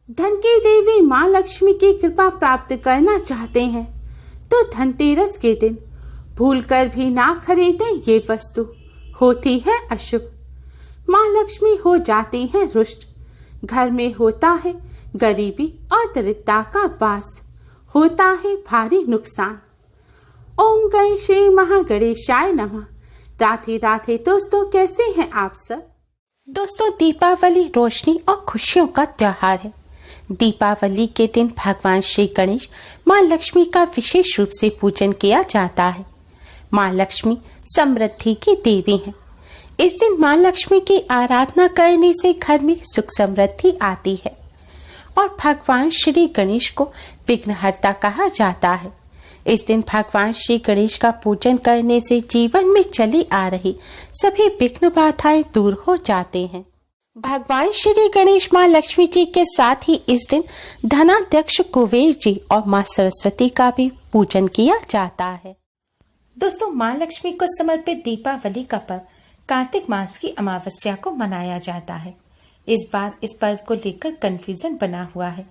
धन की देवी माँ लक्ष्मी की कृपा प्राप्त करना चाहते हैं तो धनतेरस के दिन भूलकर भी ना खरीदें ये वस्तु, होती है अशुभ। माँ लक्ष्मी हो जाती है रुष्ट, घर में होता है गरीबी और दरिद्रता का वास, होता है भारी नुकसान। ओम गण श्री महागणेशाय नमः। राधे राधे दोस्तों, कैसे हैं आप सब। दोस्तों, दीपावली रोशनी और खुशियों का त्योहार है। दीपावली के दिन भगवान श्री गणेश माँ लक्ष्मी का विशेष रूप से पूजन किया जाता है। माँ लक्ष्मी समृद्धि की देवी हैं। इस दिन माँ लक्ष्मी की आराधना करने से घर में सुख समृद्धि आती है और भगवान श्री गणेश को विघ्नहर्ता कहा जाता है। इस दिन भगवान श्री गणेश का पूजन करने से जीवन में चली आ रही सभी विघ्न बाधाएं दूर हो जाते हैं। भगवान श्री गणेश माँ लक्ष्मी जी के साथ ही इस दिन धनाध्यक्ष कुबेर जी और माँ सरस्वती का भी पूजन किया जाता है। दोस्तों, माँ लक्ष्मी को समर्पित दीपावली का पर्व कार्तिक मास की अमावस्या को मनाया जाता है। इस बार इस पर्व को लेकर कंफ्यूजन बना हुआ है,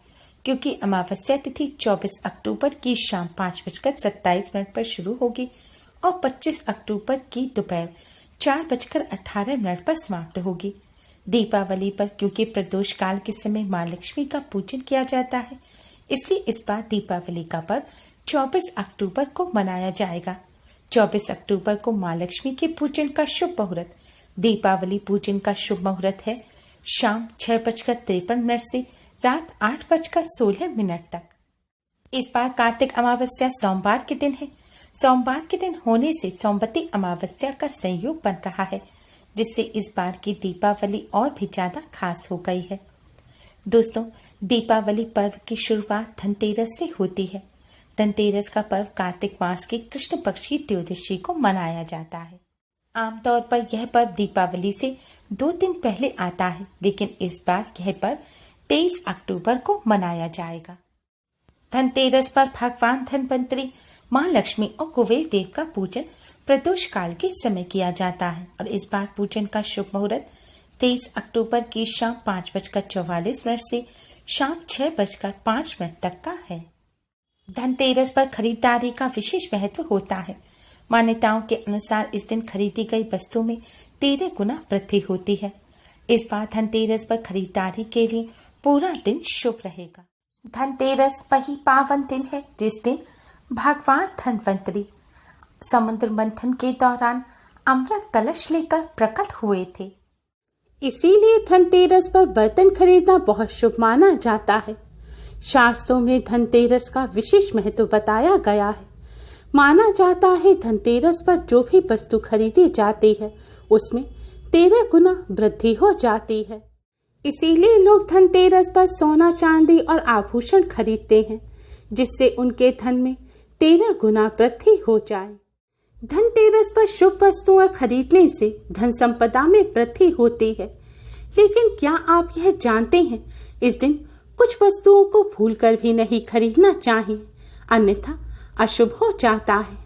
क्योंकि अमावस्या तिथि 24 अक्टूबर की शाम 5:27 पर शुरू होगी और 25 अक्टूबर की दोपहर 4:18 पर समाप्त होगी। दीपावली पर क्योंकि प्रदोष काल के समय माँ लक्ष्मी का पूजन किया जाता है, इसलिए इस बार दीपावली का पर्व 24 अक्टूबर को मनाया जाएगा। 24 अक्टूबर को माँ लक्ष्मी के पूजन का शुभ मुहूर्त, दीपावली पूजन का शुभ मुहूर्त है शाम 6:53 से रात 8:16 तक। इस बार कार्तिक अमावस्या सोमवार के दिन है। सोमवार के दिन होने से सोमवती अमावस्या का संयोग बन रहा है, जिससे इस बार की दीपावली और भी ज्यादा खास हो गई है। दोस्तों, दीपावली पर्व की शुरुआत धनतेरस से होती है। धनतेरस का पर्व कार्तिक मास की कृष्ण पक्ष की त्रयोदशी को मनाया जाता है। आमतौर पर यह पर्व दीपावली से 2 दिन पहले आता है, लेकिन इस बार यह पर्व 23 अक्टूबर को मनाया जाएगा। धनतेरस पर भगवान धनवंतरी, माँ लक्ष्मी और कुबेर देव का पूजन प्रदोष काल के समय किया जाता है और इस बार पूजन का शुभ मुहूर्त 23 अक्टूबर की शाम 5:44 से शाम 6:05 तक का है। धनतेरस पर खरीदारी का विशेष महत्व होता है। मान्यताओं के अनुसार इस दिन खरीदी गई वस्तु में 13 गुना वृद्धि होती है। इस बार धनतेरस पर खरीदारी के लिए पूरा दिन शुभ रहेगा। धनतेरस वही पावन दिन है जिस दिन भगवान धनवंतरी समुद्र मंथन के दौरान अमृत कलश लेकर प्रकट हुए थे। इसीलिए धनतेरस पर बर्तन खरीदना बहुत शुभ माना जाता है। शास्त्रों में धनतेरस का विशेष महत्व बताया गया है। माना जाता है धनतेरस पर जो भी वस्तु खरीदी जाती है उसमें 13 गुना वृद्धि हो जाती है। इसीलिए लोग धनतेरस पर सोना, चांदी और आभूषण खरीदते हैं, जिससे उनके धन में 13 गुना वृद्धि हो जाए। धनतेरस पर शुभ वस्तुएं खरीदने से धन संपदा में वृद्धि होती है। लेकिन क्या आप यह जानते हैं, इस दिन कुछ वस्तुओं को भूलकर भी नहीं खरीदना चाहिए, अन्यथा अशुभ हो जाता है।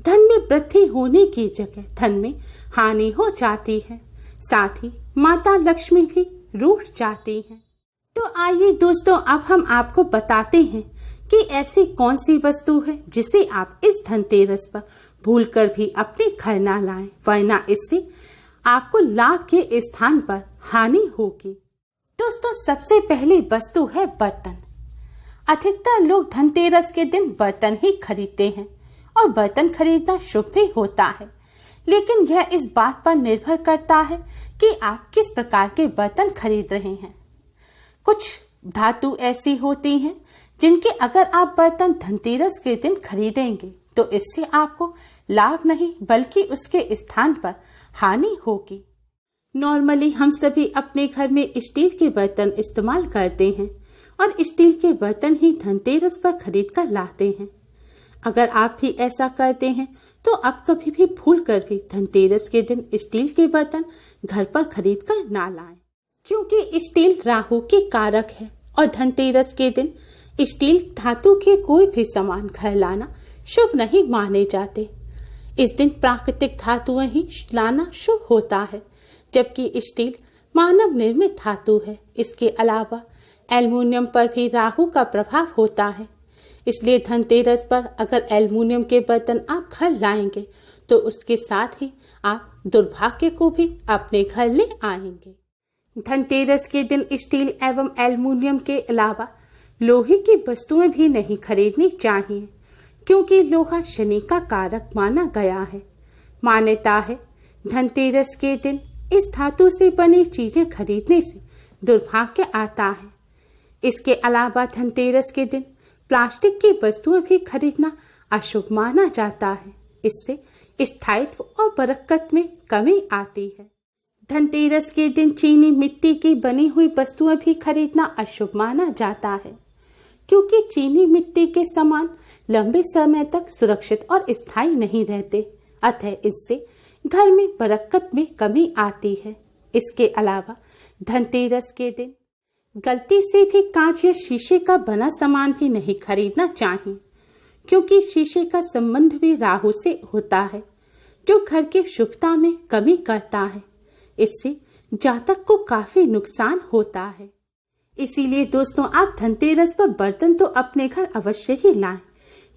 धन में वृद्धि होने की जगह धन में हानि हो जाती है। साथ ही माता लक्ष्मी भी रूठ जाती हैं। तो आइए दोस्तों, अब हम आपको बताते हैं कि ऐसी कौन सी वस्तु है जिसे आप इस धनतेरस पर भूलकर भी अपने घर ना लाएं, वरना इससे आपको लाभ के स्थान पर हानि होगी। दोस्तों, सबसे पहली वस्तु है बर्तन। अधिकतर लोग धनतेरस के दिन बर्तन ही खरीदते हैं और बर्तन खरीदना शुभ भी होता है, लेकिन यह इस बात पर निर्भर करता है कि आप किस प्रकार के बर्तन खरीद रहे हैं। कुछ धातु ऐसी होती हैं जिनके अगर आप बर्तन धनतेरस के दिन खरीदेंगे तो इससे आपको लाभ नहीं बल्कि उसके स्थान पर हानि होगी। नॉर्मली हम सभी अपने घर में स्टील के बर्तन इस्तेमाल करते हैं और स्टील के बर्तन ही धनतेरस पर खरीद कर लाते हैं। अगर आप भी ऐसा करते हैं तो आप कभी भी भूल कर भी धनतेरस के दिन स्टील के बर्तन घर पर खरीद कर ना लाएं, क्योंकि स्टील राहु के कारक है और धनतेरस के दिन स्टील धातु के कोई भी सामान घर लाना शुभ नहीं माने जाते। इस दिन प्राकृतिक धातुएं ही लाना शुभ होता है, जबकि स्टील मानव निर्मित धातु है। इसके अलावा एल्युमिनियम पर भी राहु का प्रभाव होता है, इसलिए धनतेरस पर अगर एल्युमिनियम के बर्तन आप घर लाएंगे तो उसके साथ ही आप दुर्भाग्य को भी अपने घर ले आएंगे। धनतेरस के दिन स्टील एवं एल्युमिनियम के अलावा लोहे की वस्तुएं भी नहीं खरीदनी चाहिए, क्योंकि लोहा शनि का कारक माना गया है। मान्यता है धनतेरस के दिन इस धातु से बनी चीजें खरीदने से दुर्भाग्य आता है। इसके अलावा धनतेरस के दिन प्लास्टिक की वस्तुएं भी खरीदना अशुभ माना जाता है। इससे स्थायित्व और बरकत में कमी आती है। धनतेरस के दिन चीनी मिट्टी की बनी हुई वस्तुएं भी खरीदना अशुभ माना जाता है, क्योंकि चीनी मिट्टी के सामान लंबे समय तक सुरक्षित और स्थायी नहीं रहते, अतः इससे घर में बरकत में कमी आती है। इसके अलावा धनतेरस के दिन गलती से भी कांच या शीशे का बना सामान भी नहीं खरीदना चाहिए, क्योंकि शीशे का संबंध भी राहु से होता है, जो घर की शुभता में कमी करता है। इससे जातक को काफी नुकसान होता है। इसीलिए दोस्तों, आप धनतेरस पर बर्तन तो अपने घर अवश्य ही लाएं,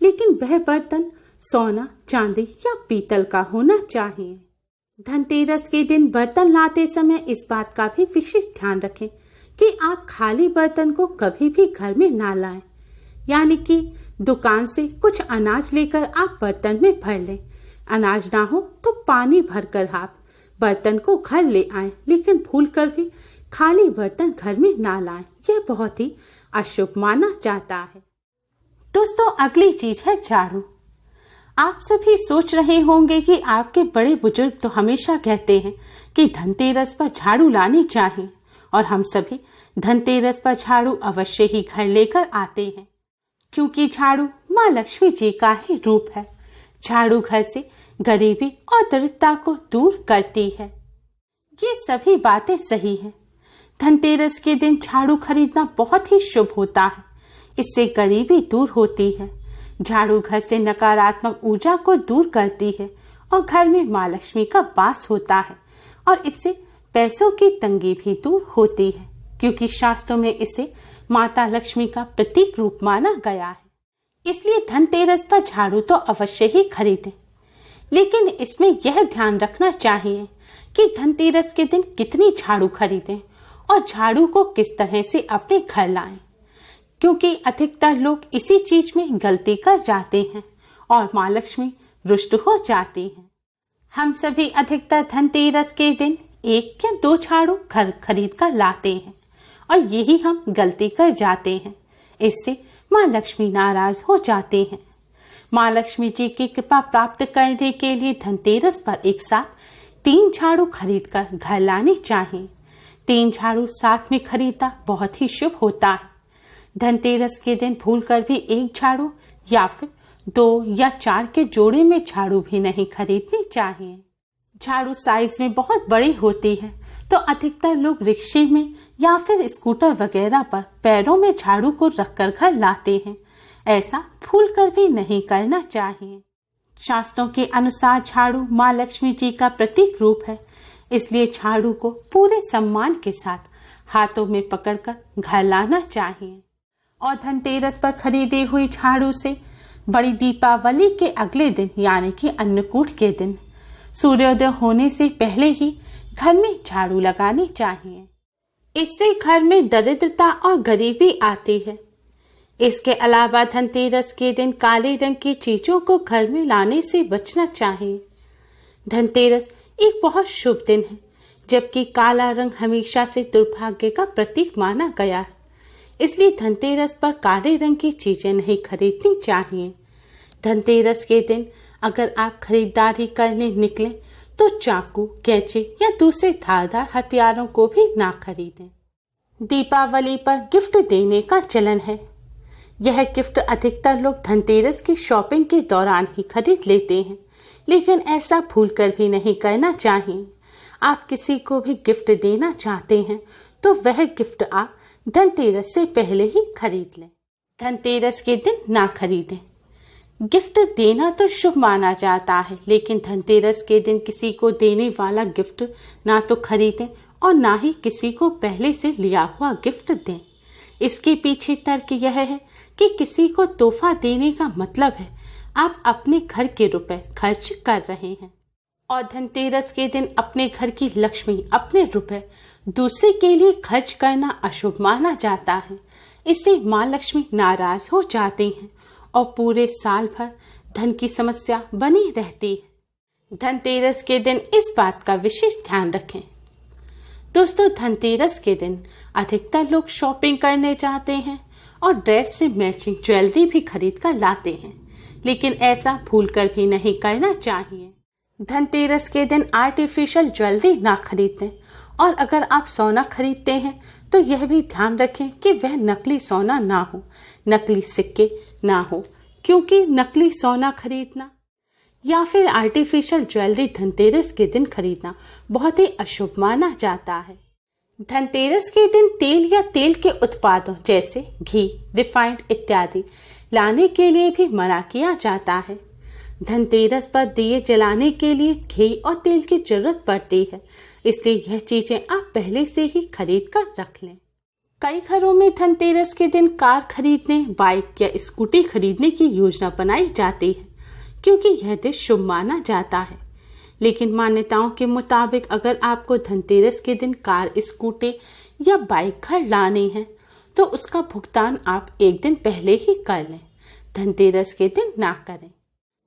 लेकिन वह बर्तन सोना, चांदी या पीतल का होना चाहिए। धनतेरस के दिन बर्तन लाते समय इस बात का भी विशेष ध्यान रखें कि आप खाली बर्तन को कभी भी घर में ना लाएं, यानी कि दुकान से कुछ अनाज लेकर आप बर्तन में भर लें। अनाज ना हो तो पानी भरकर आप बर्तन को घर ले आएं, लेकिन भूलकर भी खाली बर्तन घर में ना लाएं। यह बहुत ही अशुभ माना जाता है। दोस्तों, अगली चीज है झाड़ू। आप सभी सोच रहे होंगे कि आपके बड़े बुजुर्ग तो हमेशा कहते हैं कि धनतेरस पर झाड़ू लानी चाहिए, और हम सभी धनतेरस पर झाड़ू अवश्य ही घर लेकर आते हैं, क्योंकि झाड़ू माँ लक्ष्मी जी का ही रूप है। झाड़ू घर से गरीबी और दरिद्रता को दूर करती है। ये सभी बातें सही है। धनतेरस के दिन झाड़ू खरीदना बहुत ही शुभ होता है। इससे गरीबी दूर होती है। झाड़ू घर से नकारात्मक ऊर्जा को दूर करती है और घर में माँ लक्ष्मी का वास होता है, और इससे पैसों की तंगी भी दूर होती है, क्योंकि शास्त्रों में इसे माता लक्ष्मी का प्रतीक रूप माना गया है। इसलिए धनतेरस पर झाड़ू तो अवश्य ही खरीदें, लेकिन इसमें यह ध्यान रखना चाहिए कि धनतेरस के दिन कितनी झाड़ू खरीदें और झाड़ू को किस तरह से अपने घर लाएं, क्योंकि अधिकतर लोग इसी चीज में गलती कर जाते हैं और माँ लक्ष्मी रुष्ट हो जाती हैं। हम सभी अधिकतर धनतेरस के दिन 1 या 2 झाड़ू घर खरीद कर लाते हैं, और यही हम गलती कर जाते हैं। इससे माँ लक्ष्मी नाराज हो जाते हैं। माँ लक्ष्मी जी की कृपा प्राप्त करने के लिए धनतेरस पर एक साथ 3 झाड़ू खरीद कर घर लाने चाहिए। 3 झाड़ू साथ में खरीदना बहुत ही शुभ होता है। धनतेरस के दिन भूलकर भी 1 झाड़ू या फिर 2 या 4 के जोड़े में झाड़ू भी नहीं खरीदनी चाहिए। झाड़ू साइज में बहुत बड़ी होती है, तो अधिकतर लोग रिक्शे में या फिर स्कूटर वगैरह पर पैरों में झाड़ू को रखकर घर लाते हैं। ऐसा भूलकर भी नहीं करना चाहिए। शास्त्रों के अनुसार झाड़ू माँ लक्ष्मी जी का प्रतीक रूप है, इसलिए झाड़ू को पूरे सम्मान के साथ हाथों में पकड़कर घर लाना चाहिए। और धनतेरस पर खरीदी हुई झाड़ू से बड़ी दीपावली के अगले दिन यानी कि अन्नकूट के दिन सूर्योदय होने से पहले ही घर में झाड़ू लगानी चाहिए। इससे घर में दरिद्रता और गरीबी आती है। इसके अलावा धनतेरस के दिन काले रंग की चीजों को घर में लाने से बचना चाहिए। धनतेरस एक बहुत शुभ दिन है, जबकि काला रंग हमेशा से दुर्भाग्य का प्रतीक माना गया है। इसलिए धनतेरस पर काले रंग की चीजें नहीं खरीदनी चाहिए। धनतेरस के दिन अगर आप खरीदारी करने निकलें तो चाकू, कैंची या दूसरे धारदार हथियारों को भी ना खरीदें। दीपावली पर गिफ्ट देने का चलन है। यह गिफ्ट अधिकतर लोग धनतेरस की शॉपिंग के दौरान ही खरीद लेते हैं, लेकिन ऐसा भूलकर भी नहीं करना चाहिए। आप किसी को भी गिफ्ट देना चाहते हैं तो वह गिफ्ट आप धनतेरस से पहले ही खरीद लें। धनतेरस के दिन ना खरीदें। गिफ्ट देना तो शुभ माना जाता है, लेकिन धनतेरस के दिन किसी को देने वाला गिफ्ट ना तो खरीदें और ना ही किसी को पहले से लिया हुआ गिफ्ट दें। इसके पीछे तर्क यह है कि किसी को तोहफा देने का मतलब है आप अपने घर के रुपए खर्च कर रहे हैं और धनतेरस के दिन अपने घर की लक्ष्मी, अपने रुपए दूसरे के लिए खर्च करना अशुभ माना जाता है। इससे माँ लक्ष्मी नाराज हो जाती हैं और पूरे साल भर धन की समस्या बनी रहती है। धनतेरस के दिन इस बात का विशेष ध्यान रखें। दोस्तों, धनतेरस के दिन अधिकतर लोग शॉपिंग करने जाते हैं और ड्रेस से मैचिंग ज्वेलरी भी खरीद कर लाते हैं, लेकिन ऐसा भूलकर भी नहीं करना चाहिए। धनतेरस के दिन आर्टिफिशियल ज्वेलरी ना खरीदें और अगर आप सोना खरीदते हैं तो यह भी ध्यान रखें कि वह नकली सोना ना हो, नकली सिक्के ना हो, क्योंकि नकली सोना खरीदना या फिर आर्टिफिशियल ज्वेलरी धनतेरस के दिन खरीदना बहुत ही अशुभ माना जाता है। धनतेरस के दिन तेल या तेल के उत्पादों जैसे घी, रिफाइंड इत्यादि लाने के लिए भी मना किया जाता है। धनतेरस पर दिए जलाने के लिए घी और तेल की जरूरत पड़ती है, इसलिए यह चीजें आप पहले से ही खरीद कर रख लें। कई घरों में धनतेरस के दिन कार खरीदने, बाइक या स्कूटी खरीदने की योजना बनाई जाती है, क्योंकि यह दिन शुभ माना जाता है। लेकिन मान्यताओं के मुताबिक अगर आपको धनतेरस के दिन कार, स्कूटी या बाइक घर लानी है तो उसका भुगतान आप एक दिन पहले ही कर लें, धनतेरस के दिन ना करें।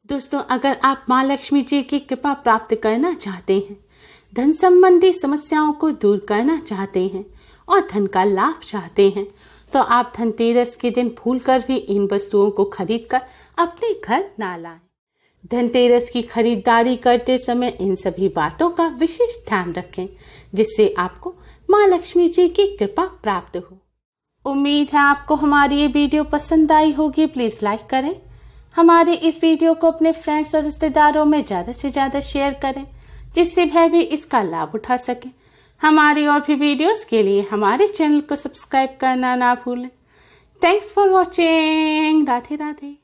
दोस्तों, अगर आप माँ लक्ष्मी जी की कृपा प्राप्त करना चाहते हैं, धन संबंधी समस्याओं को दूर करना चाहते हैं और धन का लाभ चाहते हैं, तो आप धनतेरस के दिन भूलकर भी इन वस्तुओं को खरीदकर अपने घर ना लाएं। धनतेरस की खरीदारी करते समय इन सभी बातों का विशेष ध्यान रखें, जिससे आपको माँ लक्ष्मी जी की कृपा प्राप्त हो। उम्मीद है आपको हमारी ये वीडियो पसंद आई होगी। प्लीज लाइक करें, हमारे इस वीडियो को अपने फ्रेंड्स और रिश्तेदारों में ज्यादा से ज्यादा शेयर करें, जिससे वह भी इसका लाभ उठा सके। हमारी और भी वीडियोस के लिए हमारे चैनल को सब्सक्राइब करना ना भूलें। Thanks for watching. Radhe Radhe.